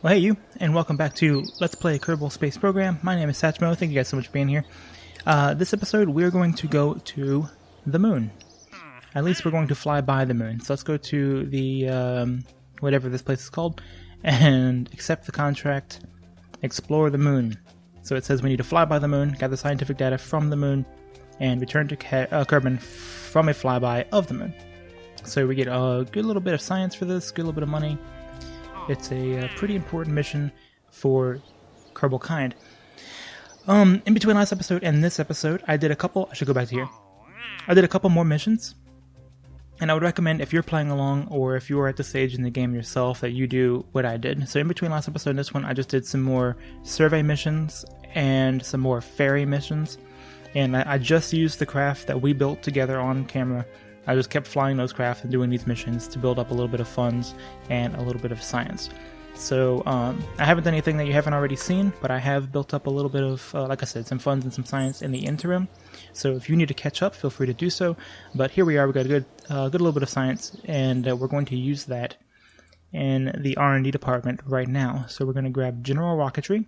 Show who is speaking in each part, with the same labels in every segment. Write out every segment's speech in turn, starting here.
Speaker 1: Well, hey you, and welcome back to Let's Play Kerbal Space Program. My name is Satchmo. Thank you guys so much for being here. This episode, we're going to go to the moon. At least we're going to fly by the moon. So let's go to the, whatever this place is called, and accept the contract, explore the moon. So it says we need to fly by the moon, gather scientific data from the moon, and return to Kerbal from a flyby of the moon. So we get a good little bit of science for this, good little bit of money. It's a pretty important mission for Kerbal kind. In between last episode and this episode, I did a couple... I should go back to here. I did a couple more missions. And I would recommend, if you're playing along, or if you're at the stage in the game yourself, that you do what I did. So in between last episode and this one, I just did some more survey missions and some more ferry missions. And I just used the craft that we built together on camera. I just kept flying those craft and doing these missions to build up a little bit of funds and a little bit of science. So I haven't done anything that you haven't already seen, but I have built up a little bit of, like I said, some funds and some science in the interim. So if you need to catch up, feel free to do so. But here we are, we've got a good little bit of science, and we're going to use that in the R&D department right now. So we're going to grab General Rocketry,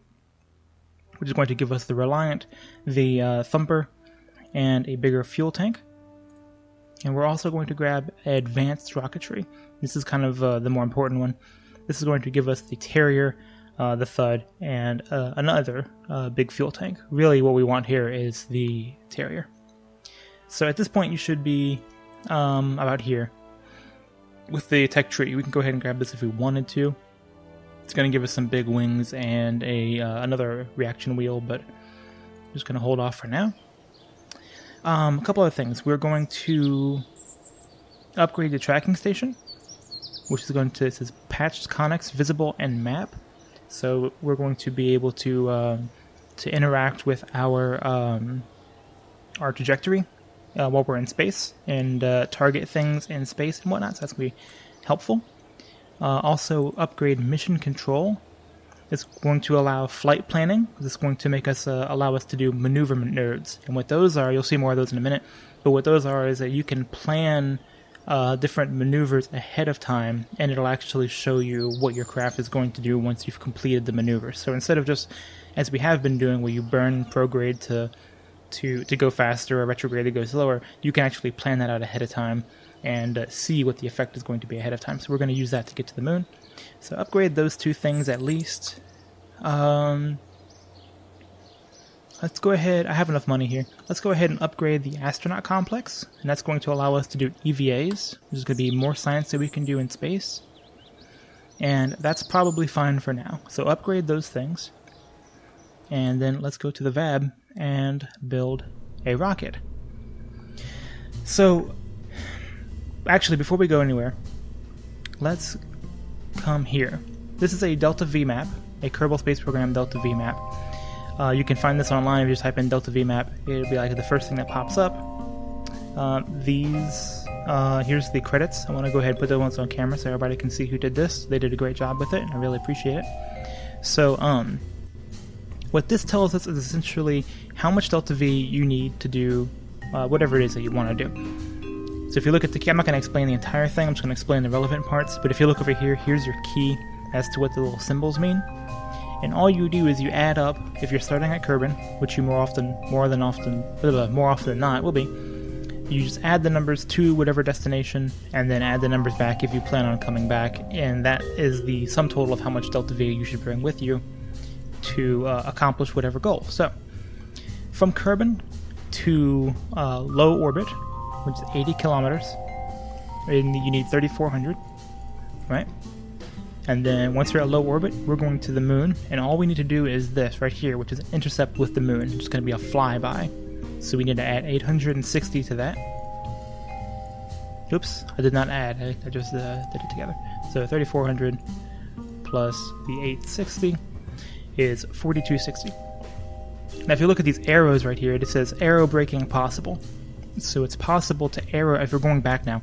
Speaker 1: which is going to give us the Reliant, the Thumper, and a bigger fuel tank. And we're also going to grab Advanced Rocketry. This is kind of the more important one. This is going to give us the Terrier, the Thud, and another big fuel tank. Really what we want here is the Terrier. So at this point you should be about here. With the tech tree, we can go ahead and grab this if we wanted to. It's going to give us some big wings and another reaction wheel, but I'm just going to hold off for now. A couple other things. We're going to upgrade the tracking station, which is going to, it says patched connects, visible, and map. So we're going to be able to interact with our trajectory while we're in space and target things in space and whatnot. So that's going to be helpful. Also, upgrade mission control. It's going to allow flight planning. It's going to make us allow us to do maneuverment nodes. And what those are, you'll see more of those in a minute, but what those are is that you can plan different maneuvers ahead of time, and it'll actually show you what your craft is going to do once you've completed the maneuver. So instead of just, as we have been doing, where you burn prograde to go faster or retrograde to go slower, you can actually plan that out ahead of time and see what the effect is going to be ahead of time. So we're going to use that to get to the moon. So upgrade those two things at least. Let's go ahead, I have enough money here. Let's go ahead and upgrade the astronaut complex, and that's going to allow us to do EVAs, which is going to be more science that we can do in space. And that's probably fine for now. So upgrade those things. And then let's go to the VAB and build a rocket. So, actually, before we go anywhere, let's come here. This is a Delta V map, a Kerbal Space Program Delta V map. You can find this online if you just type in Delta V map. It'll be like the first thing that pops up. Here's the credits. I want to go ahead and put those ones on camera so everybody can see who did this. They did a great job with it, and I really appreciate it. So, what this tells us is essentially how much Delta V you need to do whatever it is that you want to do. So if you look at the key, I'm not going to explain the entire thing, I'm just going to explain the relevant parts, but if you look over here, here's your key as to what the little symbols mean. And all you do is you add up, if you're starting at Kerbal, which you more often than not will be, you just add the numbers to whatever destination, and then add the numbers back if you plan on coming back, and that is the sum total of how much Delta V you should bring with you to accomplish whatever goal. So, from Kerbal to low orbit, which is 80 kilometers, and you need 3,400, right? And then once you're at low orbit, we're going to the moon, and all we need to do is this right here, which is intercept with the moon. It's just going to be a flyby. So we need to add 860 to that. Oops, I did not add, I just did it together. So 3,400 plus the 860 is 4,260. Now if you look at these arrows right here, it says aero braking possible. So it's possible to aero, if you're going back now,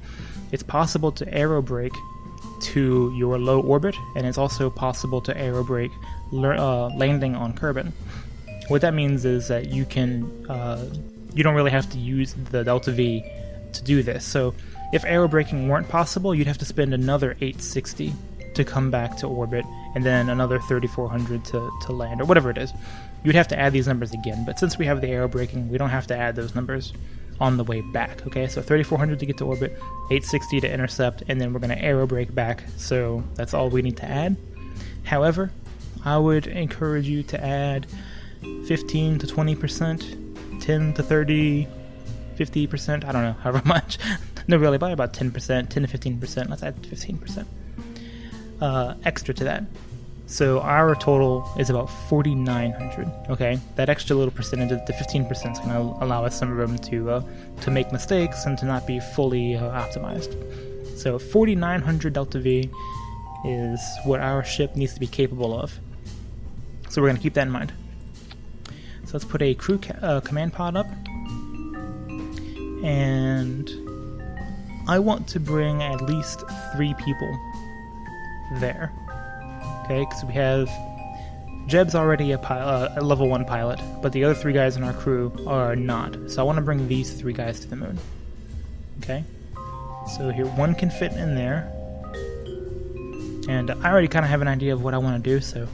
Speaker 1: it's possible to aero brake to your low orbit, and it's also possible to aero brake landing on Kerbal. What that means is that you can, you don't really have to use the Delta V to do this. So if aero braking weren't possible, you'd have to spend another 860 to come back to orbit and then another 3,400 to land, or whatever it is. You'd have to add these numbers again, but since we have the aerobraking, we don't have to add those numbers on the way back. Okay, so 3,400 to get to orbit, 860 to intercept, and then we're going to aerobrake back, so that's all we need to add. However, I would encourage you to add 15 to 20%, 10 to 30, 50%, I don't know, however much. No, really, probably about 10%, 10 to 15%. Let's add 15% extra to that. So our total is about 4,900. Okay, that extra little percentage, the 15%, is going to allow us some room to make mistakes and to not be fully optimized. So 4,900 Delta V is what our ship needs to be capable of. So we're going to keep that in mind. So let's put a crew command pod up, and I want to bring at least 3 people there. Okay, because we have Jeb's already a level 1 pilot, but the other 3 guys in our crew are not. So I want to bring these 3 guys to the moon. Okay, so here 1 can fit in there, and I already kind of have an idea of what I want to do. So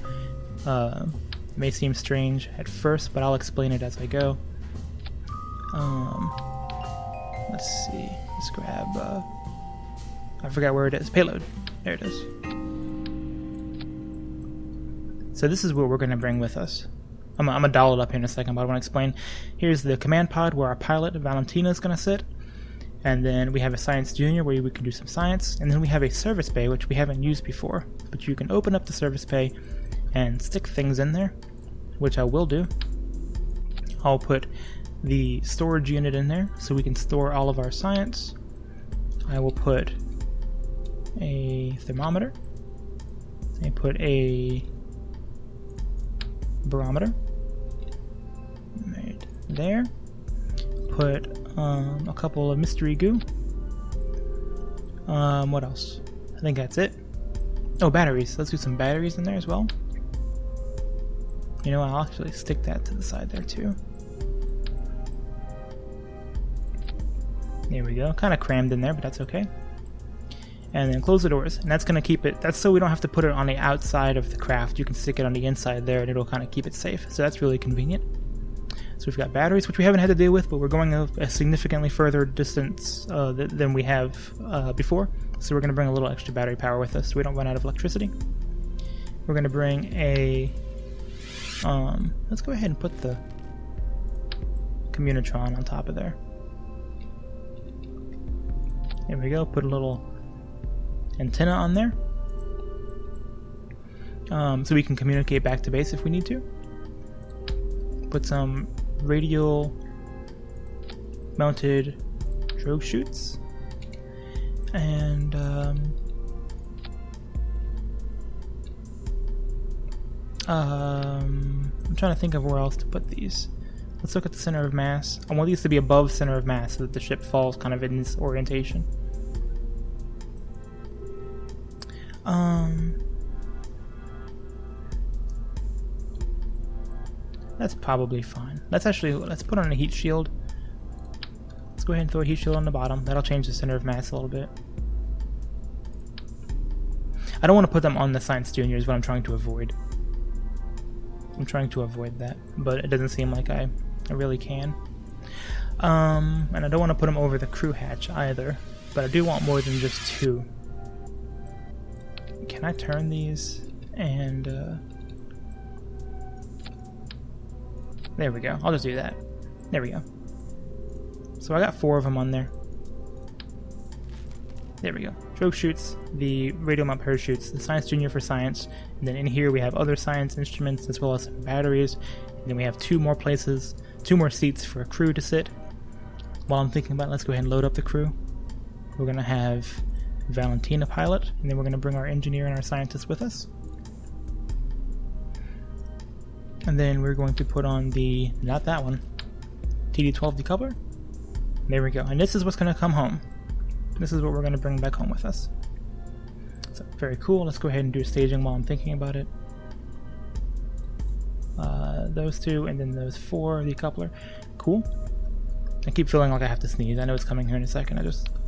Speaker 1: it may seem strange at first, but I'll explain it as I go. Let's see. Let's grab. I forgot where it is. Payload. There it is. So this is what we're going to bring with us. I'm going to dial it up here in a second, but I want to explain. Here's the command pod where our pilot, Valentina, is going to sit. And then we have a science junior where we can do some science. And then we have a service bay, which we haven't used before. But you can open up the service bay and stick things in there, which I will do. I'll put the storage unit in there so we can store all of our science. I will put a thermometer. I put a barometer right there. Put a couple of mystery goo. What else? I think that's it. Oh, batteries. Let's do some batteries in there as well. You know, I'll actually stick that to the side there too. There we go. Kind of crammed in there, but that's okay. And then close the doors, and that's going to keep it, that's so we don't have to put it on the outside of the craft. You can stick it on the inside there and it'll kind of keep it safe. So that's really convenient. So we've got batteries, which we haven't had to deal with, but we're going a significantly further distance than we have before. So we're going to bring a little extra battery power with us so we don't run out of electricity. We're going to bring a, let's go ahead and put the Communitron on top of there. There we go, put a little antenna on there, so we can communicate back to base if we need to. Put some radial mounted drogue chutes, and I'm trying to think of where else to put these. Let's look at the center of mass. I want these to be above center of mass so that the ship falls kind of in this orientation. That's probably fine. Let's put on a heat shield. Let's go ahead and throw a heat shield on the bottom. That'll change the center of mass a little bit. I don't want to put them on the Science Junior is what I'm trying to avoid. I'm trying to avoid that, but it doesn't seem like I really can. And I don't want to put them over the crew hatch either, but I do want more than just 2. Can I turn these and there we go. I'll just do that. There we go. So I got 4 of them on there. There we go. Drogue chutes, the radial mount parachutes, the Science Junior for science, and then in here we have other science instruments as well as some batteries. And then we have 2 more places, 2 more seats for a crew to sit. While I'm thinking about it, let's go ahead and load up the crew. We're going to have Valentina pilot, and then we're going to bring our engineer and our scientist with us. And then we're going to put on the, not that one, TD12 decoupler. There we go. And this is what's going to come home. This is what we're going to bring back home with us. So very cool. Let's go ahead and do staging while I'm thinking about it. Those 2 and then those 4 decoupler. Cool. I keep feeling like I have to sneeze. I know it's coming here in a second.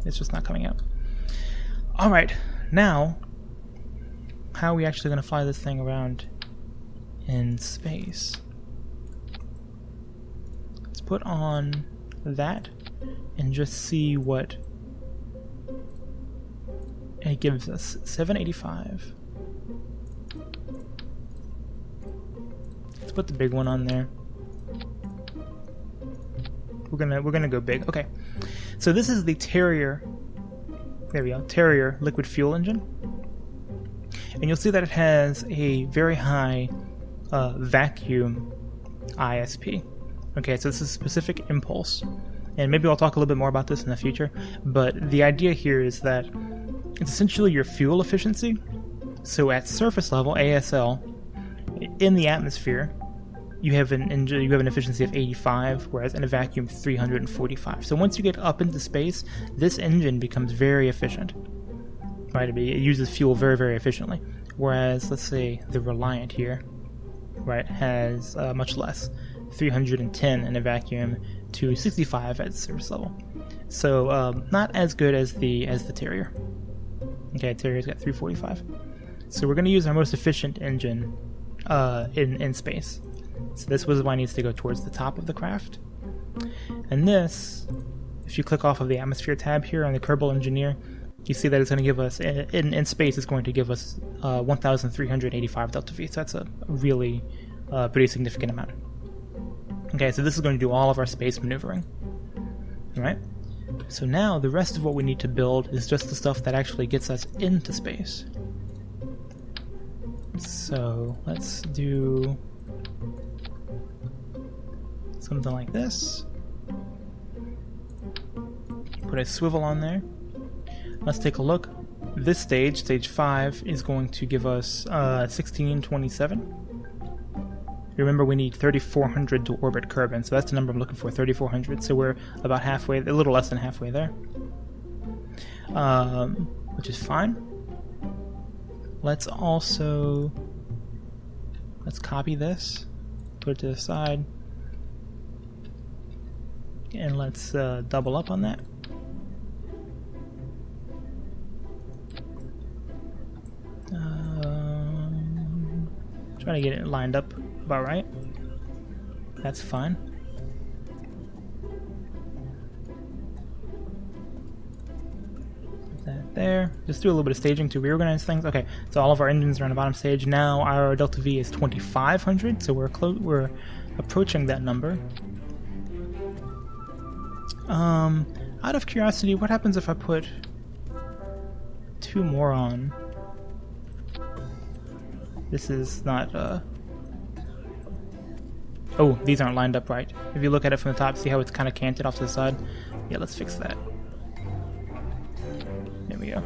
Speaker 1: It's just not coming out. All right. Now how are we actually going to fly this thing around in space? Let's put on that and just see what it gives us. 785. Let's put the big one on there. We're gonna go big. Okay. So this is the Terrier. There we go. Terrier liquid fuel engine. And you'll see that it has a very high vacuum ISP. Okay, so this is specific impulse. And maybe I'll talk a little bit more about this in the future. But the idea here is that it's essentially your fuel efficiency. So at surface level, ASL, in the atmosphere, you have an efficiency of 85, whereas in a vacuum 345. So once you get up into space, this engine becomes very efficient. Right, it uses fuel very, very efficiently. Whereas, let's say the Reliant here, right, has much less, 310 in a vacuum to 65 at surface level. So not as good as the Terrier. Okay, Terrier's got 345. So we're going to use our most efficient engine in space. So this was why it needs to go towards the top of the craft. And this, if you click off of the atmosphere tab here on the Kerbal Engineer, you see that it's going to give us, in space, it's going to give us 1,385 delta V. So that's a really pretty significant amount. Okay, so this is going to do all of our space maneuvering. Alright? So now the rest of what we need to build is just the stuff that actually gets us into space. So let's do something like this. Put a swivel on there. Let's take a look. This stage, stage 5, is going to give us 1627. Remember, we need 3,400 to orbit Kerbin, so that's the number I'm looking for, 3,400. So we're about halfway, a little less than halfway there, which is fine. Let's copy this, put it to the side, and let's double up on that. Try to get it lined up about right. That's fine. Put that there. Just do a little bit of staging to reorganize things. Okay, so all of our engines are on the bottom stage. Now our delta V is 2,500, so we're approaching that number. Out of curiosity, what happens if I put 2 more on? This is not, oh, these aren't lined up right. If you look at it from the top, see how it's kind of canted off to the side? Yeah, let's fix that. There we go.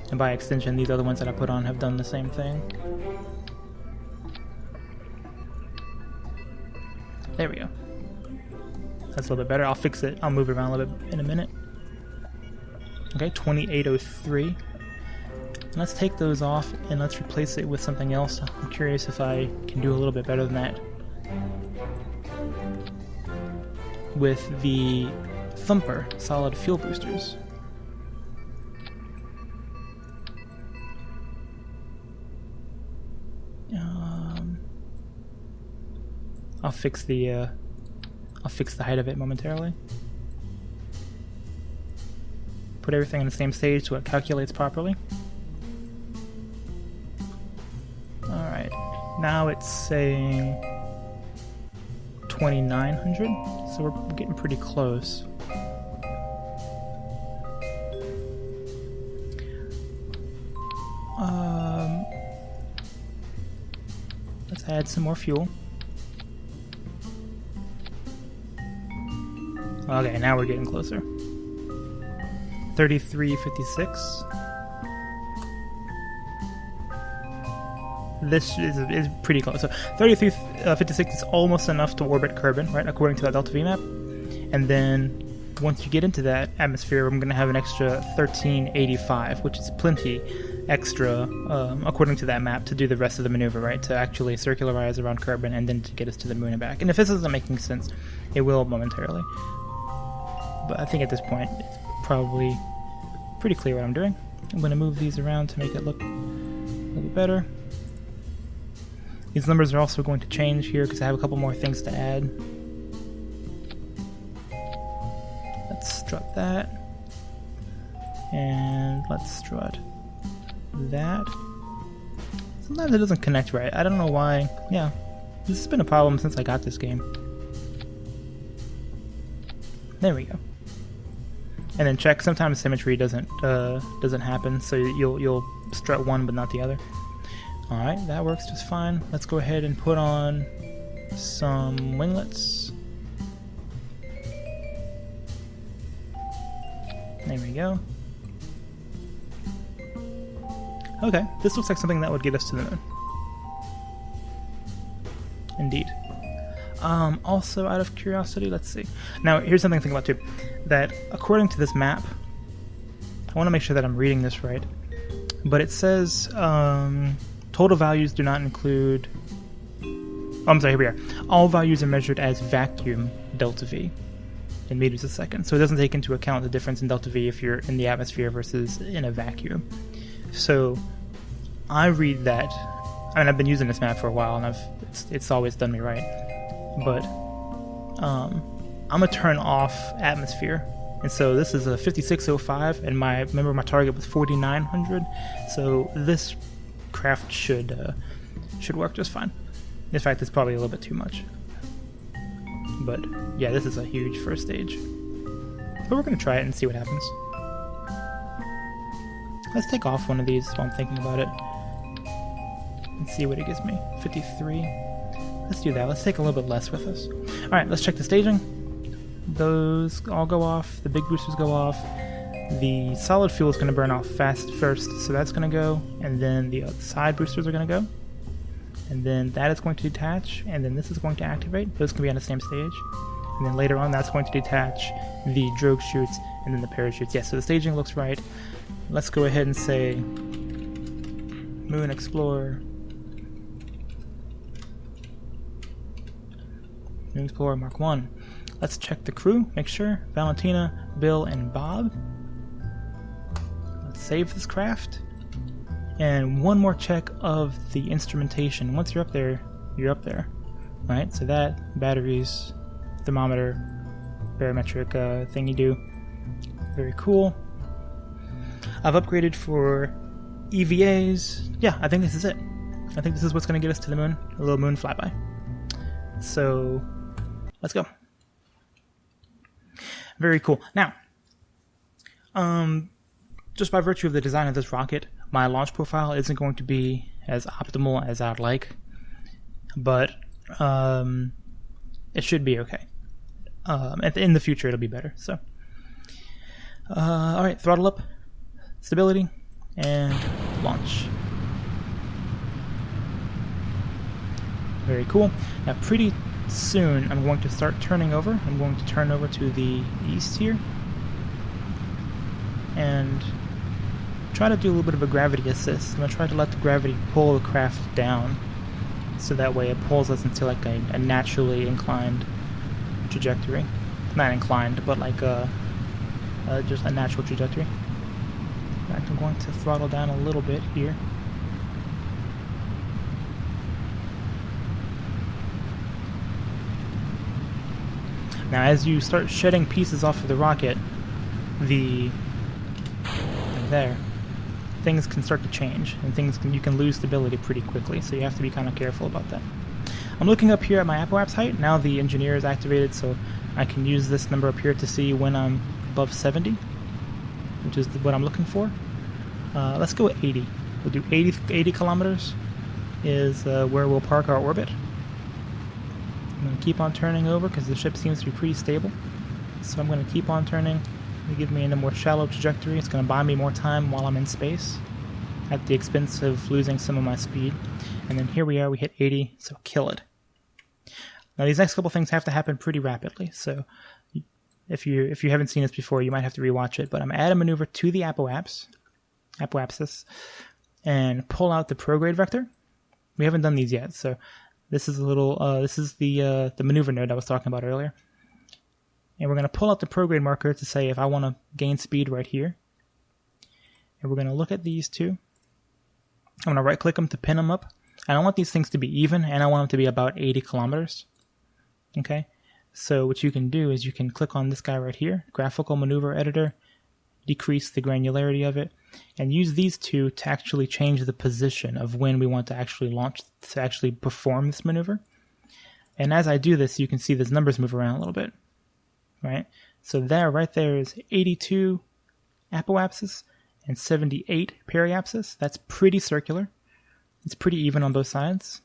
Speaker 1: And by extension, these other ones that I put on have done the same thing. There we go. That's a little bit better. I'll fix it. I'll move it around a little bit in a minute. Okay, 2803. Let's take those off and let's replace it with something else. I'm curious if I can do a little bit better than that with the Thumper solid fuel boosters. I'll fix the height of it momentarily. Put everything on the same stage so it calculates properly. Alright, now it's saying 2,900, so we're getting pretty close. Let's add some more fuel. Okay, now we're getting closer. 3356. This is pretty close. So 3356 is almost enough to orbit Kerbin, right, according to that delta V map. And then once you get into that atmosphere, I'm going to have an extra 1385, which is plenty extra, according to that map, to do the rest of the maneuver, right, to actually circularize around Kerbin and then to get us to the moon and back. And if this isn't making sense, it will momentarily. But I think at this point, it's probably pretty clear what I'm doing. I'm going to move these around to make it look little bit better. These numbers are also going to change here because I have a couple more things to add. Let's strut that. And let's strut that. Sometimes it doesn't connect right. I don't know why. Yeah, this has been a problem since I got this game. There we go. And then check. Sometimes symmetry doesn't happen, so you'll strut one but not the other. All right, that works just fine. Let's go ahead and put on some winglets. There we go. Okay, this looks like something that would get us to the moon. Indeed. Also, out of curiosity, let's see. Now, here's something to think about too. That according to this map, I want to make sure that I'm reading this right, but it says total values do not include... Oh, I'm sorry, here we are. All values are measured as vacuum delta V in meters a second. So it doesn't take into account the difference in delta V if you're in the atmosphere versus in a vacuum. So I read that... I mean, I've been using this map for a while, and it's always done me right. But I'm going to turn off atmosphere. And so this is a 5605, and remember my target was 4900. So this craft should work just fine. In fact, it's probably a little bit too much. But yeah, this is a huge first stage. But we're going to try it and see what happens. Let's take off one of these while I'm thinking about it. And see what it gives me. 53. Let's do that. Let's take a little bit less with us. Alright, let's check the staging. Those all go off. The big boosters go off. The solid fuel is going to burn off fast first, so that's going to go. And then the side boosters are going to go. And then that is going to detach. And then this is going to activate. Those can be on the same stage. And then later on, that's going to detach the drogue chutes and then the parachutes. Yeah, so the staging looks right. Let's go ahead and say Moon Explorer. Moon Explorer Mark 1. Let's check the crew, make sure. Valentina, Bill, and Bob. Let's save this craft. And one more check of the instrumentation. Once you're up there, you're up there. Right, so that, batteries, thermometer, barometric thingy do. Very cool. I've upgraded for EVAs. Yeah, I think this is it. I think this is what's going to get us to the moon. A little moon flyby. So, let's go. Very cool. Now, just by virtue of the design of this rocket, my launch profile isn't going to be as optimal as I'd like, but it should be okay. In the future, it'll be better. So, all right, throttle up, stability, and launch. Very cool. Now, pretty soon, I'm going to start turning over. I'm going to turn over to the east here and try to do a little bit of a gravity assist. I'm going to try to let the gravity pull the craft down, so that way it pulls us into like a naturally inclined trajectory. Not inclined, but like just a natural trajectory. In fact, I'm going to throttle down a little bit here. Now, as you start shedding pieces off of the rocket, things can start to change, and you can lose stability pretty quickly, so you have to be kind of careful about that. I'm looking up here at my apoapse height. Now the engineer is activated, so I can use this number up here to see when I'm above 70, which is what I'm looking for. Let's go with 80. We'll do 80 kilometers is where we'll park our orbit. I'm going to keep on turning over because the ship seems to be pretty stable. So I'm going to keep on turning. It'll give me a more shallow trajectory. It's going to buy me more time while I'm in space at the expense of losing some of my speed. And then here we are, we hit 80, so kill it. Now these next couple things have to happen pretty rapidly, so if you haven't seen this before, you might have to rewatch it, but I'm going to add a maneuver to the apoapsis, and pull out the prograde vector. We haven't done these yet, so this is a little, this is the maneuver node I was talking about earlier. And we're going to pull out the prograde marker to say if I want to gain speed right here. And we're going to look at these two. I'm going to right click them to pin them up. And I want these things to be even, and I want them to be about 80 kilometers. Okay, so what you can do is you can click on this guy right here, Graphical Maneuver Editor, decrease the granularity of it, and use these two to actually change the position of when we want to actually launch, to actually perform this maneuver. And as I do this, you can see these numbers move around a little bit, right? So there, right there is 82 apoapsis and 78 periapsis. That's pretty circular. It's pretty even on both sides.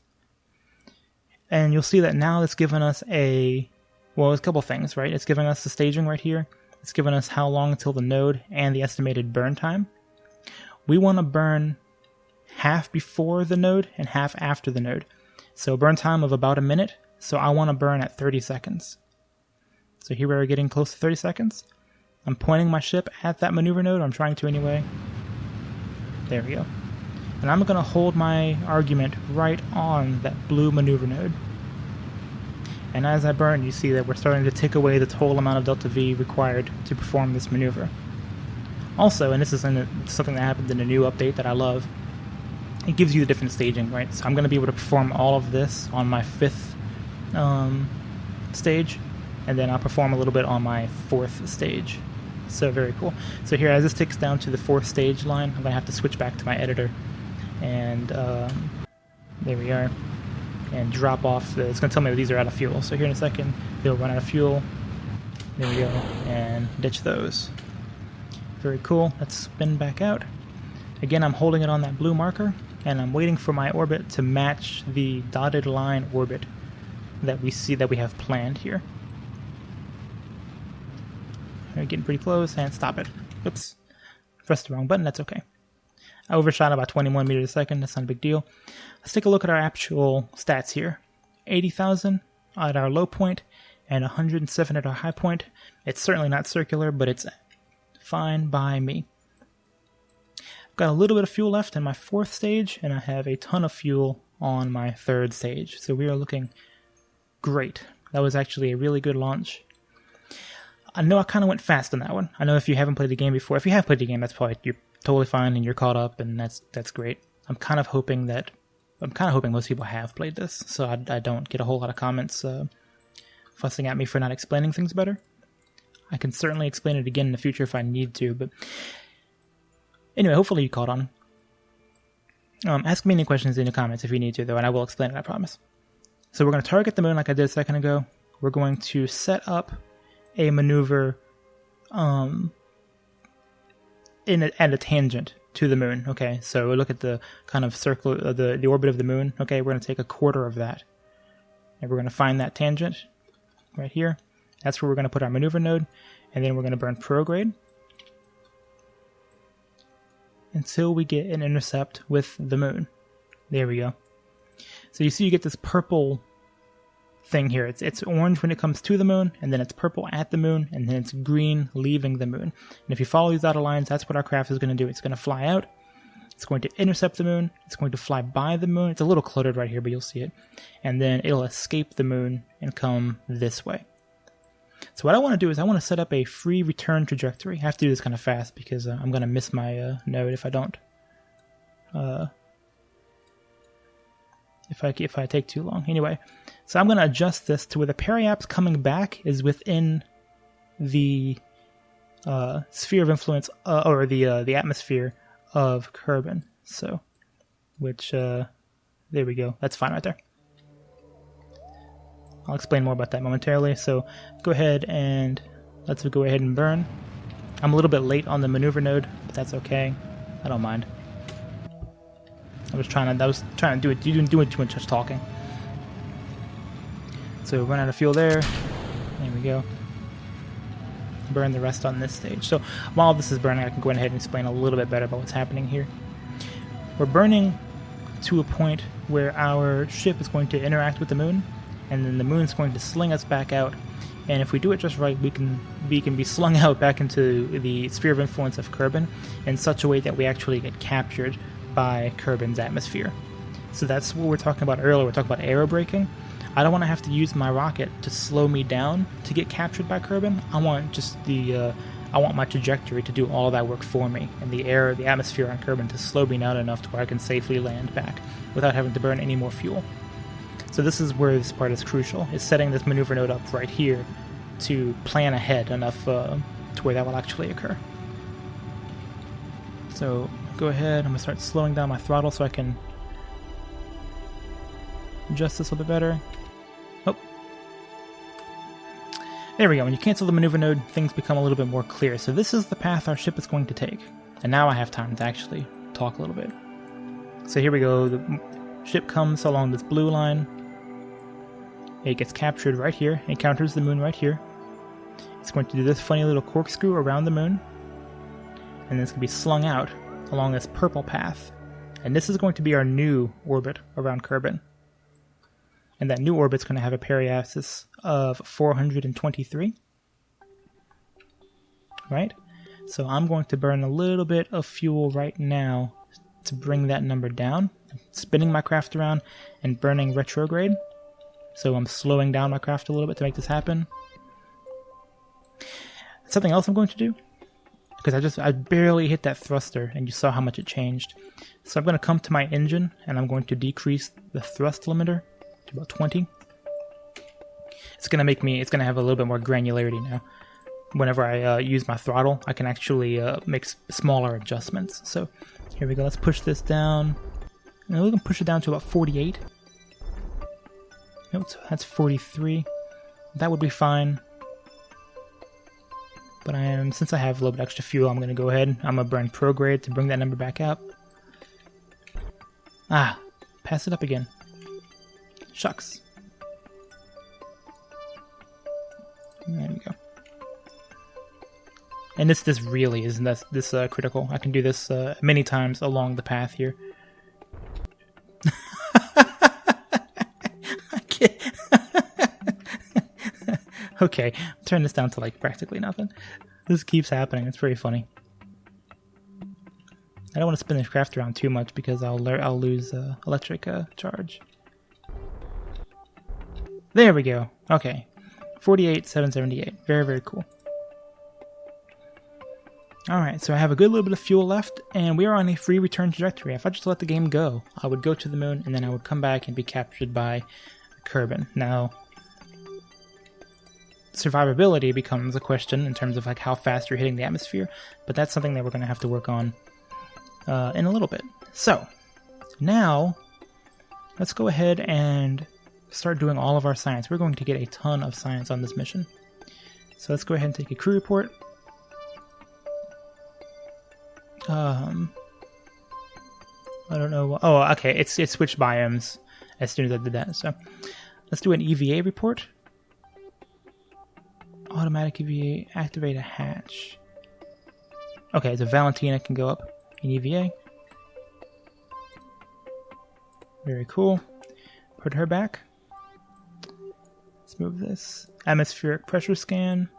Speaker 1: And you'll see that now it's given us a couple things, right? It's giving us the staging right here. It's given us how long until the node and the estimated burn time. We want to burn half before the node and half after the node. So burn time of about a minute. So I want to burn at 30 seconds. So here we're getting close to 30 seconds. I'm pointing my ship at that maneuver node. I'm trying to anyway. There we go. And I'm going to hold my argument right on that blue maneuver node. And as I burn, you see that we're starting to tick away the total amount of delta V required to perform this maneuver. Also, and this is something that happened in a new update that I love, it gives you the different staging, right? So I'm going to be able to perform all of this on my 5th stage, and then I'll perform a little bit on my 4th stage. So very cool. So here, as this ticks down to the 4th stage line, I'm going to have to switch back to my editor. And there we are. And drop off. It's going to tell me that these are out of fuel. So here in a second, they'll run out of fuel. There we go. And ditch those. Very cool. Let's spin back out. Again, I'm holding it on that blue marker, and I'm waiting for my orbit to match the dotted line orbit that we see that we have planned here. We're getting pretty close, and stop it. Oops. Pressed the wrong button. That's okay. I overshot about 21 meters a second. That's not a big deal. Let's take a look at our actual stats here. 80,000 at our low point and 107 at our high point. It's certainly not circular, but it's fine by me. I've got a little bit of fuel left in my 4th stage, and I have a ton of fuel on my 3rd stage. So we are looking great. That was actually a really good launch. I know I kind of went fast on that one. I know if you haven't played the game before, if you have played the game, that's probably, you're totally fine and you're caught up, and that's great. I'm kind of hoping most people have played this, so I don't get a whole lot of comments fussing at me for not explaining things better. I can certainly explain it again in the future if I need to, but anyway, hopefully you caught on. Ask me any questions in the comments if you need to, though, and I will explain it, I promise. So we're going to target the moon like I did a second ago. We're going to set up a maneuver at a tangent to the moon. Okay, so look at the kind of circle, the orbit of the moon. Okay, we're going to take a quarter of that, and we're going to find that tangent right here. That's where we're going to put our maneuver node, and then we're going to burn prograde until we get an intercept with the moon. There we go. So you see you get this purple thing here. It's orange when it comes to the moon, and then it's purple at the moon, and then it's green leaving the moon. And if you follow these dotted lines, that's what our craft is going to do. It's going to fly out, it's going to intercept the moon, it's going to fly by the moon. It's a little cluttered right here, but you'll see it. And then it'll escape the moon and come this way. So what I want to do is I want to set up a free return trajectory. I have to do this kind of fast because I'm going to miss my node if I don't. If I take too long. Anyway, so I'm going to adjust this to where the periaps coming back is within the sphere of influence, or the atmosphere of Kerbal. So, there we go. That's fine right there. I'll explain more about that momentarily. So go ahead and let's go ahead and burn. I'm a little bit late on the maneuver node, but that's okay. I don't mind. I was trying to do it. You didn't do it too much talking. So run out of fuel there. There we go. Burn the rest on this stage. So while this is burning, I can go ahead and explain a little bit better about what's happening here. We're burning to a point where our ship is going to interact with the moon, and then the moon's going to sling us back out. And if we do it just right, we can be slung out back into the sphere of influence of Kerbal in such a way that we actually get captured by Kerbal's atmosphere. So that's what we're talking about earlier. We're talking about aerobraking. I don't want to have to use my rocket to slow me down to get captured by Kerbal. I want just the I want my trajectory to do all that work for me, and the atmosphere on Kerbin to slow me down enough to where I can safely land back without having to burn any more fuel. So this is where this part is crucial, is setting this maneuver node up right here to plan ahead enough to where that will actually occur. So go ahead, I'm going to start slowing down my throttle so I can adjust this a little bit better. Oh. There we go. When you cancel the maneuver node, things become a little bit more clear. So this is the path our ship is going to take. And now I have time to actually talk a little bit. So here we go. The ship comes along this blue line. It gets captured right here. It encounters the moon right here. It's going to do this funny little corkscrew around the moon. And then it's going to be slung out along this purple path. And this is going to be our new orbit around Kerbin. And that new orbit's going to have a periapsis of 423. Right? So I'm going to burn a little bit of fuel right now to bring that number down. I'm spinning my craft around and burning retrograde. So I'm slowing down my craft a little bit to make this happen. Something else I'm going to do, because I barely hit that thruster and you saw how much it changed. So I'm going to come to my engine and I'm going to decrease the thrust limiter to about 20. It's going to have a little bit more granularity now. Whenever I use my throttle, I can actually make smaller adjustments. So here we go, let's push this down. And we can push it down to about 48. Nope, so that's 43. That would be fine. But since I have a little bit extra fuel, I'm going to go ahead. I'm going to burn prograde to bring that number back up. Ah, pass it up again. Shucks. There we go. And this really isn't this critical. I can do this many times along the path here. I can't. Okay, turn this down to like practically nothing. This keeps happening. It's pretty funny. I don't want to spin this craft around too much because I'll lose electric charge. There we go. Okay, 48,778. Very, very cool. Alright, so I have a good little bit of fuel left, and we are on a free return trajectory. If I just let the game go, I would go to the moon, and then I would come back and be captured by Kerbin. Now, survivability becomes a question in terms of like how fast you're hitting the atmosphere, but that's something that we're going to have to work on in a little bit. So, now, let's go ahead and start doing all of our science. We're going to get a ton of science on this mission. So let's go ahead and take a crew report. I don't know. Oh, okay. It switched biomes as soon as I did that. So let's do an EVA report. Automatic EVA. Activate a hatch. Okay, so Valentina can go up in EVA. Very cool. Put her back. Let's move this. Atmospheric pressure scan.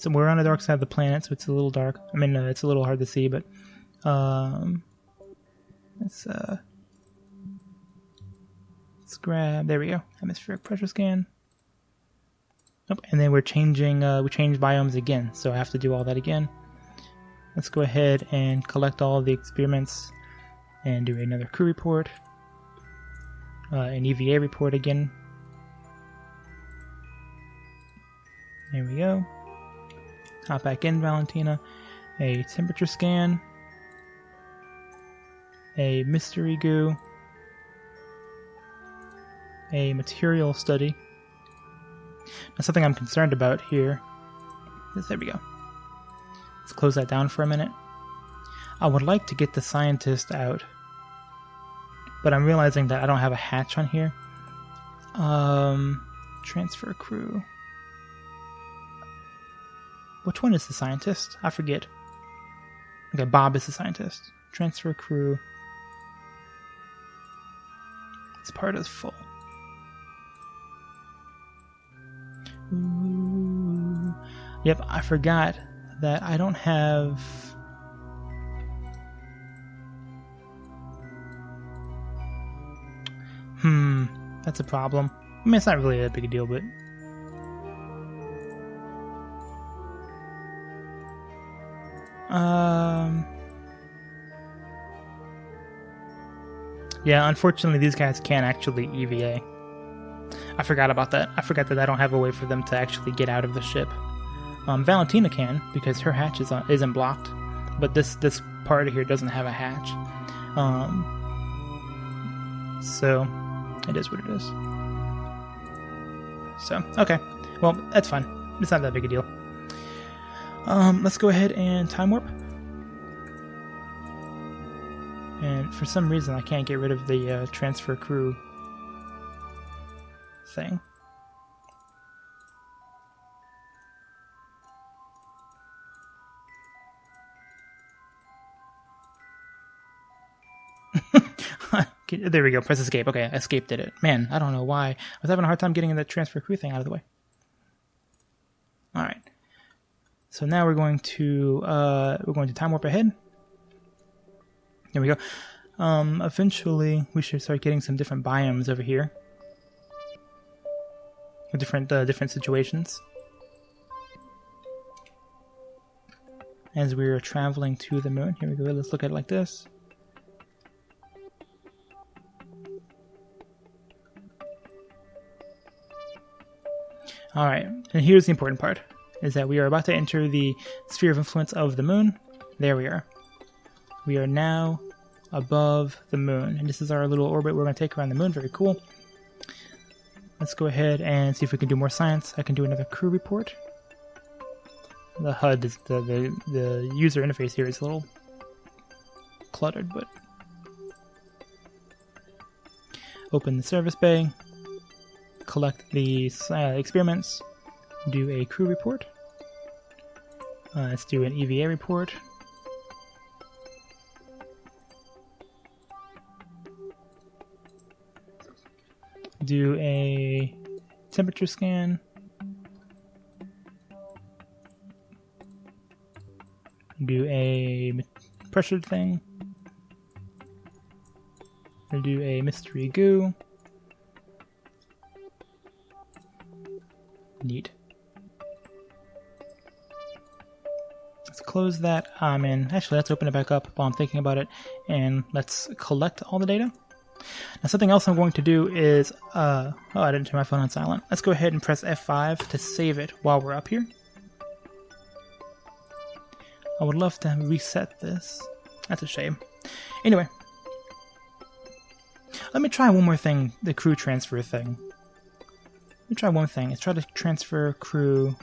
Speaker 1: We're on the dark side of the planet, so it's a little dark. I mean, it's a little hard to see, but let's grab. There we go. Atmospheric pressure scan. Oh, and then we changed biomes again, so I have to do all that again. Let's go ahead and collect all the experiments and do another crew report, an EVA report again. There we go. Hop back in, Valentina. A temperature scan. A mystery goo. A material study. Now, something I'm concerned about here is, there we go. Let's close that down for a minute. I would like to get the scientist out, but I'm realizing that I don't have a hatch on here. Transfer crew. Which one is the scientist? I forget. Okay, Bob is the scientist. Transfer crew. This part is full. Ooh. Yep, I forgot that I don't have... That's a problem. I mean, it's not really a big deal, but... Yeah, unfortunately these guys can't actually EVA. I forgot about that. I forgot that I don't have a way for them to actually get out of the ship. Valentina can, because her hatch isn't blocked, but this part here doesn't have a hatch. So it is what it is. So, okay. Well, that's fine. It's not that big a deal. Let's go ahead and time warp. And for some reason, I can't get rid of the transfer crew thing. There we go. Press escape. Okay, escape did it. Man, I don't know why. I was having a hard time getting that transfer crew thing out of the way. All right. So now we're going to time warp ahead. There we go. Eventually, we should start getting some different biomes over here. Different situations. As we're traveling to the moon. Here we go. Let's look at it like this. Alright, and here's the important part, is that we are about to enter the sphere of influence of the moon. There we are. We are now above the moon, and this is our little orbit we're going to take around the moon. Very cool. Let's go ahead and see if we can do more science. I can do another crew report. The HUD, is the user interface here is a little cluttered, but... Open the service bay. Collect the experiments, do a crew report. Let's do an EVA report. Do a temperature scan. Do a pressure thing. We'll do a mystery goo. Neat. Let's close that. And actually, let's open it back up while I'm thinking about it, and let's collect all the data. Now, something else I'm going to do is, oh, I didn't turn my phone on silent. Let's go ahead and press F5 to save it while we're up here. I would love to reset this. That's a shame. Anyway, let me try one more thing, the crew transfer thing. Let me try one thing. Let's try to transfer crew.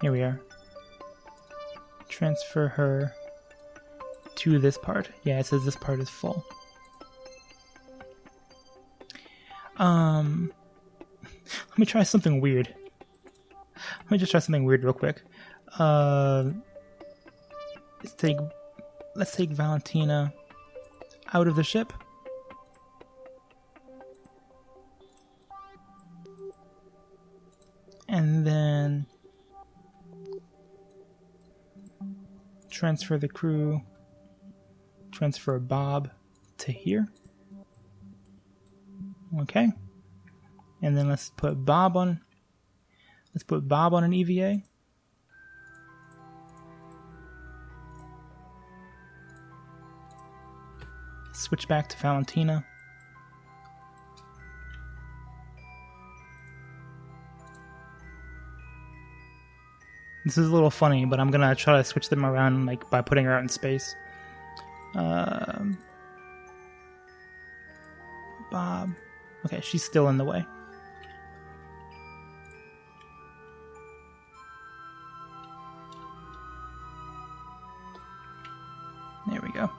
Speaker 1: Here we are. Transfer her to this part. Yeah, it says this part is full. Let me try something weird. Let me just try something weird real quick. Let's take Valentina out of the ship. And then transfer the crew, transfer Bob to here. Okay. And then let's put Bob on an EVA. Switch back to Valentina. This is a little funny, but I'm gonna try to switch them around, like, by putting her out in space. Bob. Okay, she's still in the way. There we go.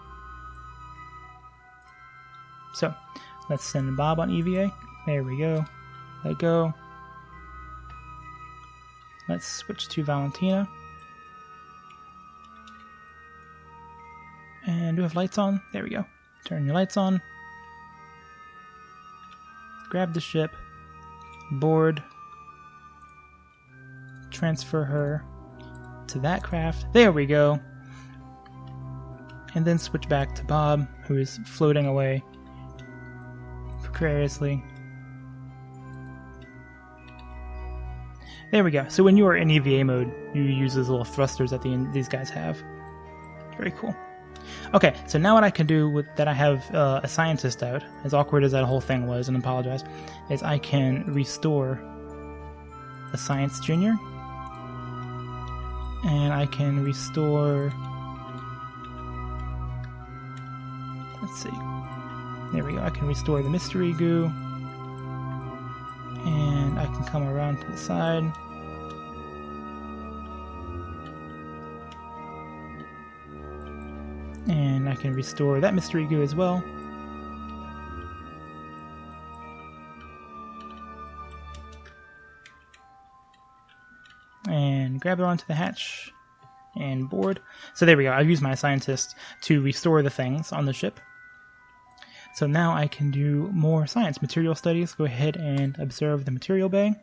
Speaker 1: So, let's send Bob on EVA. There we go. Let go. Let's switch to Valentina. And do we have lights on? There we go. Turn your lights on. Grab the ship. Board. Transfer her to that craft. There we go. And then switch back to Bob, who is floating away precariously. There we go. So when you are in EVA mode, you use those little thrusters that these guys have. Very cool. Okay, so now what I can do with that I have a scientist out, as awkward as that whole thing was, and apologize, is I can restore a science junior, and I can restore, let's see, there we go, I can restore the mystery goo, and I can come around to the side. And I can restore that mystery goo as well. And grab it onto the hatch and board. So there we go. I've used my scientist to restore the things on the ship. So now I can do more science. Material studies. Go ahead and observe the material bay.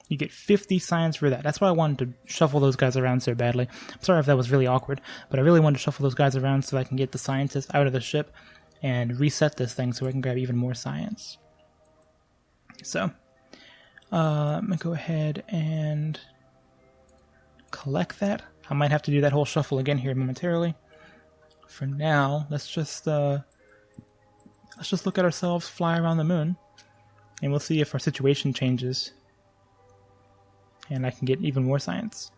Speaker 1: You get 50 science for that. That's why I wanted to shuffle those guys around so badly. I'm sorry if that was really awkward, but I really wanted to shuffle those guys around so I can get the scientists out of the ship and reset this thing so I can grab even more science. So, I'm going to go ahead and collect that. I might have to do that whole shuffle again here momentarily. For now, let's just look at ourselves fly around the moon, and we'll see if our situation changes. And I can get even more science.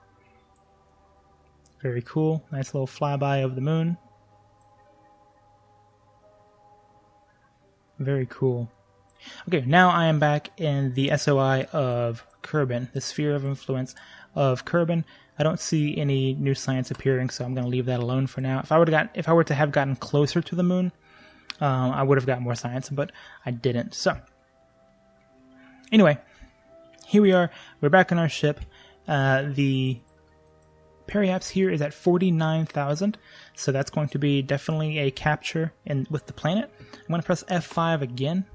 Speaker 1: Very cool. Nice little flyby of the moon. Very cool. Okay, now I am back in the SOI of Kerbin, the sphere of influence of Kerbin. I don't see any new science appearing, so I'm going to leave that alone for now. If I were to have gotten closer to the moon, I would have got more science, but I didn't. So, anyway. Here we are. We're back on our ship. The periapse here is at 49,000, so that's going to be definitely a capture with the planet. I'm going to press F5 again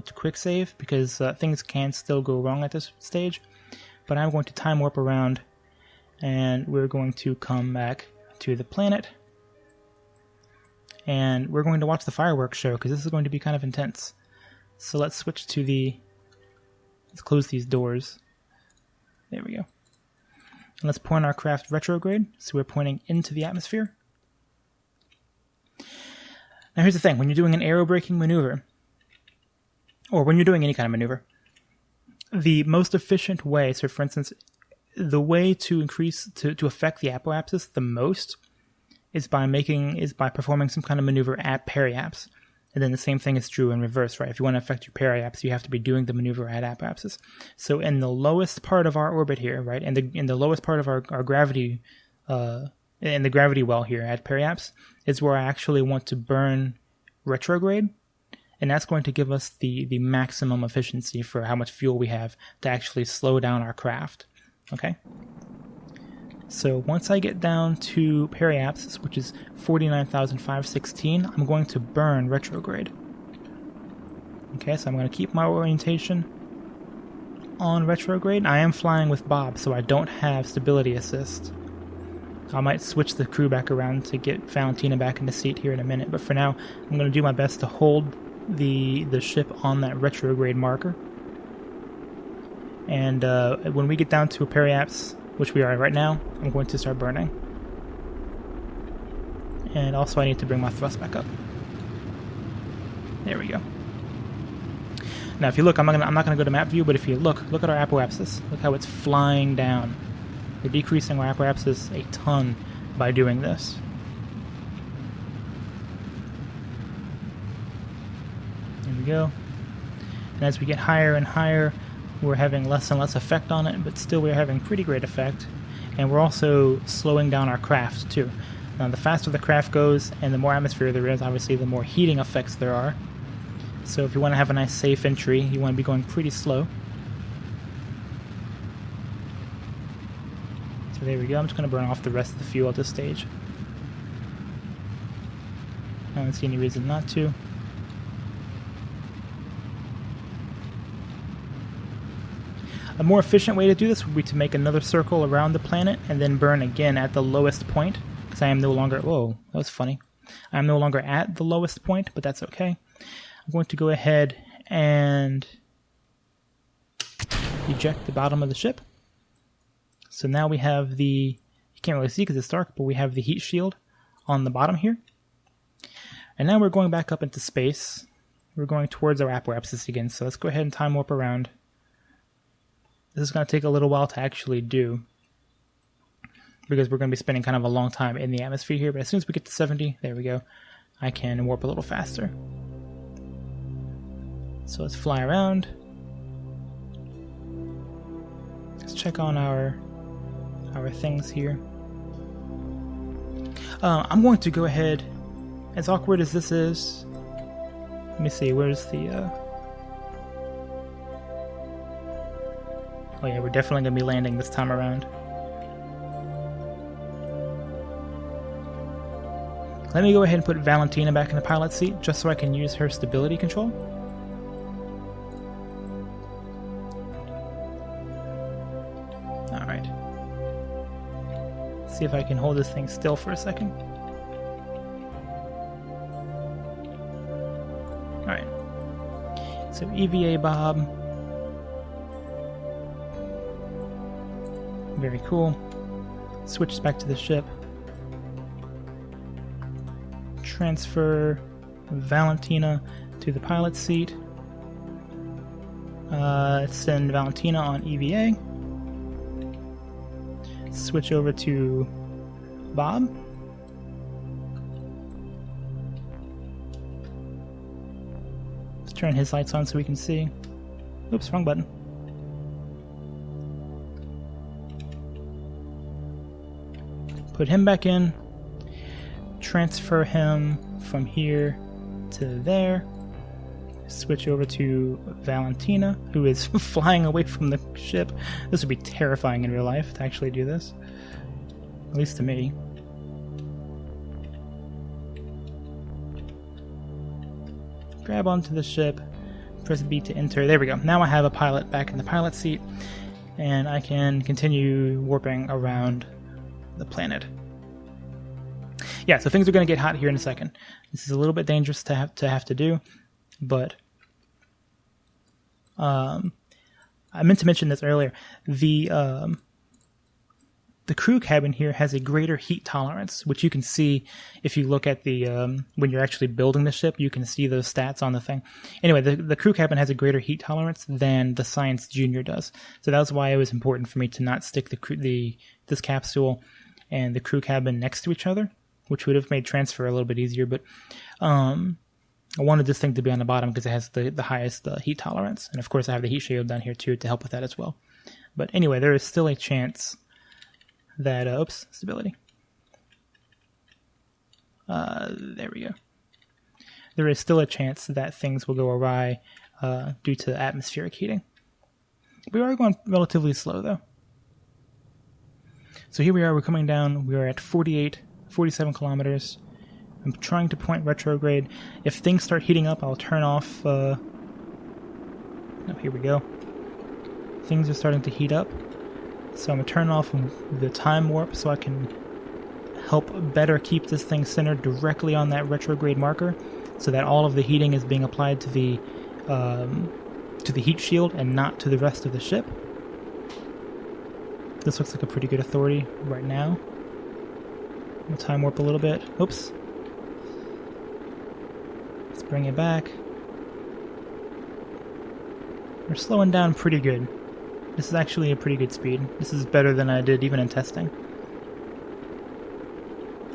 Speaker 1: to quick save because things can still go wrong at this stage. But I'm going to time warp around, and we're going to come back to the planet, and we're going to watch the fireworks show because this is going to be kind of intense. So let's switch to the. Let's close these doors. There we go. And let's point our craft retrograde, so we're pointing into the atmosphere. Now here's the thing, when you're doing an aerobraking maneuver, or when you're doing any kind of maneuver, the most efficient way, so for instance, the way to affect the apoapsis the most is by performing some kind of maneuver at periapse. And then the same thing is true in reverse, right? If you want to affect your periapse, you have to be doing the maneuver at apoapsis. So in the lowest part of our orbit here, right, in the lowest part of our gravity, in the gravity well here at periapse, is where I actually want to burn retrograde. And that's going to give us the maximum efficiency for how much fuel we have to actually slow down our craft. Okay? So once I get down to periapsis, which is 49,516, I'm going to burn retrograde. Okay, so I'm going to keep my orientation on retrograde. I am flying with Bob, so I don't have stability assist. I might switch the crew back around to get Valentina back in the seat here in a minute, but for now, I'm going to do my best to hold the ship on that retrograde marker. And when we get down to a periapse, which we are right now, I'm going to start burning. And also I need to bring my thrust back up. There we go. Now if you look, I'm not going to go to map view, but if you look at our apoapsis. Look how it's flying down. We're decreasing our apoapsis a ton by doing this. There we go. And as we get higher and higher, we're having less and less effect on it, but still we're having pretty great effect. And we're also slowing down our craft too. Now the faster the craft goes and the more atmosphere there is, obviously the more heating effects there are. So if you want to have a nice safe entry, you want to be going pretty slow. So there we go. I'm just going to burn off the rest of the fuel at this stage. I don't see any reason not to. A more efficient way to do this would be to make another circle around the planet and then burn again at the lowest point, because I am no longer... Whoa, that was funny. I am no longer at the lowest point, but that's okay. I'm going to go ahead and eject the bottom of the ship. So now we have the, you can't really see because it's dark, but we have the heat shield on the bottom here. And now we're going back up into space. We're going towards our apoapsis again, so let's go ahead and time warp around. This is going to take a little while to actually do, because we're going to be spending kind of a long time in the atmosphere here, but as soon as we get to 70, there we go, I can warp a little faster. So let's fly around. Let's check on our things here. I'm going to go ahead, as awkward as this is, let me see, where's the... Oh yeah, we're definitely going to be landing this time around. Let me go ahead and put Valentina back in the pilot seat, just so I can use her stability control. Alright. See if I can hold this thing still for a second. Alright. So EVA Bob. Very cool. Switches back to the ship. Transfer Valentina to the pilot seat. Send Valentina on EVA. Switch over to Bob. Let's turn his lights on so we can see. Oops, wrong button. Put him back in. Transfer him from here to there. Switch over to Valentina, who is flying away from the ship. This would be terrifying in real life to actually do this. At least to me. Grab onto the ship. Press B to enter. There we go. Now I have a pilot back in the pilot seat. And I can continue warping around the planet. Yeah, so things are going to get hot here in a second. This is a little bit dangerous to have to do, but I meant to mention this earlier. The crew cabin here has a greater heat tolerance, which you can see if you look at the when you're actually building the ship. You can see those stats on the thing. Anyway, the crew cabin has a greater heat tolerance than the Science Junior does. So that was why it was important for me to not stick this capsule and the crew cabin next to each other, which would have made transfer a little bit easier, but I wanted this thing to be on the bottom because it has the highest heat tolerance. And of course I have the heat shield down here too to help with that as well. But anyway, there is still a chance that, oops, stability. There we go. There is still a chance that things will go awry due to atmospheric heating. We are going relatively slow though. So here we are, we're coming down, we are at 47 kilometers. I'm trying to point retrograde. If things start heating up, I'll turn off, oh, here we go. Things are starting to heat up. So I'm going to turn off the time warp so I can help better keep this thing centered directly on that retrograde marker, so that all of the heating is being applied to the heat shield and not to the rest of the ship. This looks like a pretty good authority right now. We'll time warp a little bit. Oops. Let's bring it back. We're slowing down pretty good. This is actually a pretty good speed. This is better than I did even in testing.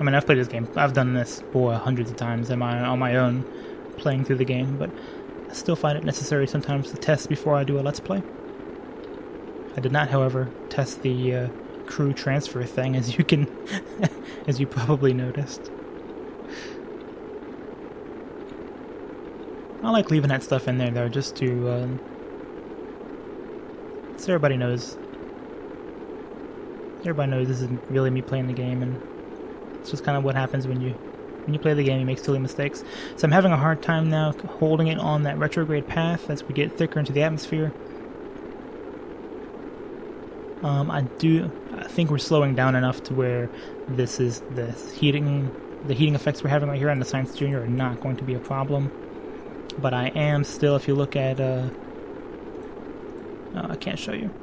Speaker 1: I mean, I've played this game. I've done this, boy, hundreds of times on my own, playing through the game, but I still find it necessary sometimes to test before I do a Let's Play. I did not, however, test the crew transfer thing, as you can, as you probably noticed. I like leaving that stuff in there, though, just to, so everybody knows. Everybody knows this isn't really me playing the game, and it's just kind of what happens when you play the game. You make silly mistakes. So I'm having a hard time now holding it on that retrograde path as we get thicker into the atmosphere. I think we're slowing down enough to where the heating effects we're having right here on the Science Junior are not going to be a problem. But I am still, if you look at I can't show you.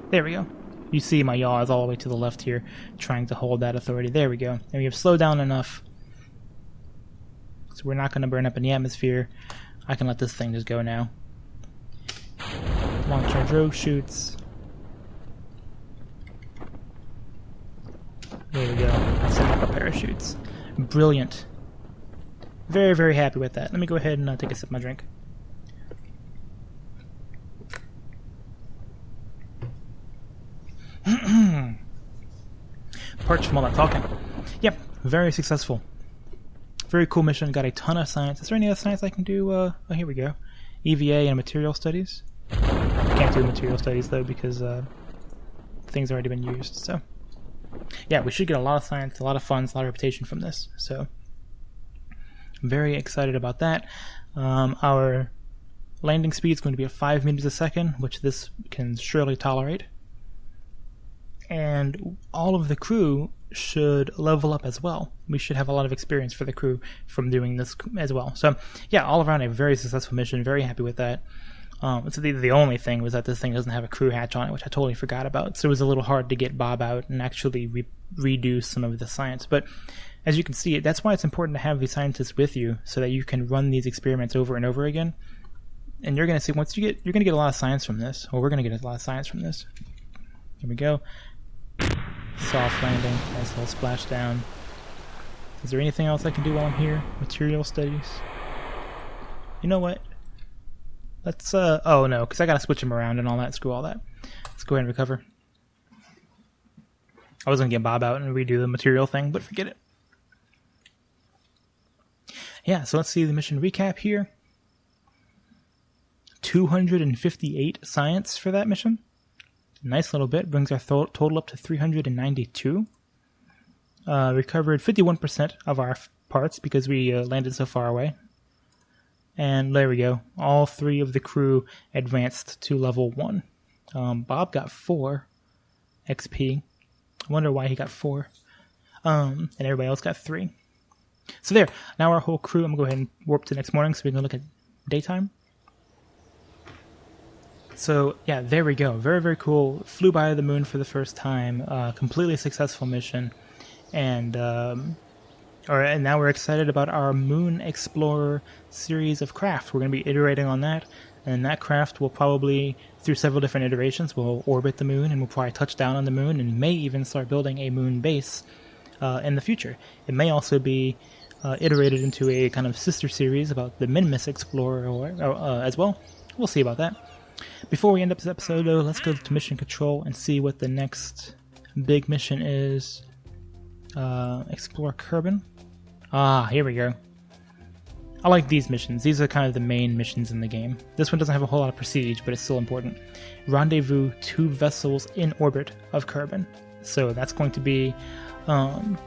Speaker 1: There we go. You see my yaw is all the way to the left here, trying to hold that authority. There we go. And we have slowed down enough, so we're not going to burn up in the atmosphere. I can let this thing just go now. Launch our drogue chutes. There we go. Set up our parachutes. Brilliant. Very, very happy with that. Let me go ahead and take a sip of my drink. Parched from all that talking. Yep, very successful. Very cool mission. Got a ton of science. Is there any other science I can do? Oh, here we go. EVA and material studies. Can't do material studies though because things already been used. So yeah, we should get a lot of science, a lot of funds, a lot of reputation from this. So very excited about that. Our landing speed is going to be at 5 meters a second, which this can surely tolerate. And all of the crew should level up as well. We should have a lot of experience for the crew from doing this as well. So yeah, all around a very successful mission. Very happy with that. So the only thing was that this thing doesn't have a crew hatch on it, which I totally forgot about. So it was a little hard to get Bob out and actually redo some of the science. But as you can see, that's why it's important to have these scientists with you, so that you can run these experiments over and over again. And you're going to see you're going to get a lot of science from this. Or we're going to get a lot of science from this. Here we go. Soft landing, nice little splash down. Is there anything else I can do while I'm here? Material studies. You know what? Let's oh no, because I gotta switch them around and all that. Screw all that. Let's go ahead and recover. I was gonna get Bob out and redo the material thing, but forget it. Yeah, so let's see the mission recap here. 258 science for that mission. Nice little bit. Brings our total up to 392. Recovered 51% of our parts because we landed so far away. And there we go. All 3 of the crew advanced to level 1. Bob got 4 XP. I wonder why he got 4. And everybody else got 3. So there. Now our whole crew, I'm going to go ahead and warp to next morning so we can look at daytime. So yeah, there we go. Very, very cool. Flew by the moon for the first time. Completely successful mission. And and now we're excited about our Moon Explorer series of craft. We're going to be iterating on that. And that craft will probably, through several different iterations, will orbit the moon and will probably touch down on the moon and may even start building a moon base in the future. It may also be iterated into a kind of sister series about the Minmus Explorer as well. We'll see about that. Before we end up this episode, though, let's go to mission control and see what the next big mission is. Explore Kerbal. Ah, here we go. I like these missions. These are kind of the main missions in the game. This one doesn't have a whole lot of prestige, but it's still important. Rendezvous 2 vessels in orbit of Kerbal. So that's going to be an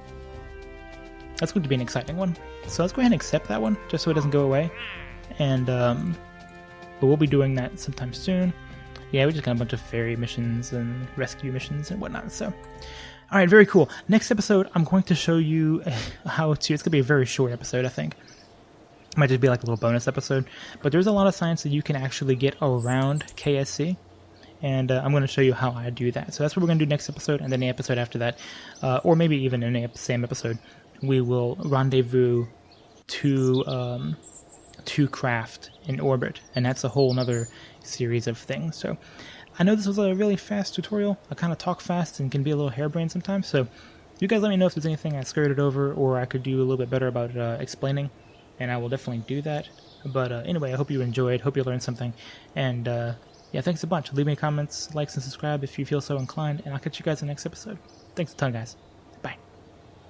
Speaker 1: exciting one. So let's go ahead and accept that one, just so it doesn't go away. And but we'll be doing that sometime soon. Yeah, we just got a bunch of ferry missions and rescue missions and whatnot. So, all right, very cool. Next episode, I'm going to show you how to. It's gonna be a very short episode, I think. It might just be like a little bonus episode. But there's a lot of science that you can actually get around KSC, and I'm going to show you how I do that. So that's what we're going to do next episode, and then the episode after that, or maybe even in the same episode, we will rendezvous to craft in orbit, and that's a whole nother series of things. So I know this was a really fast tutorial. I kind of talk fast and can be a little harebrained sometimes, so you guys let me know if there's anything I skirted over or I could do a little bit better about explaining, and I will definitely do that. But anyway, I hope you enjoyed, hope you learned something, and yeah, thanks a bunch. Leave me comments, likes, and subscribe if you feel so inclined, and I'll catch you guys in the next episode. Thanks a ton, guys.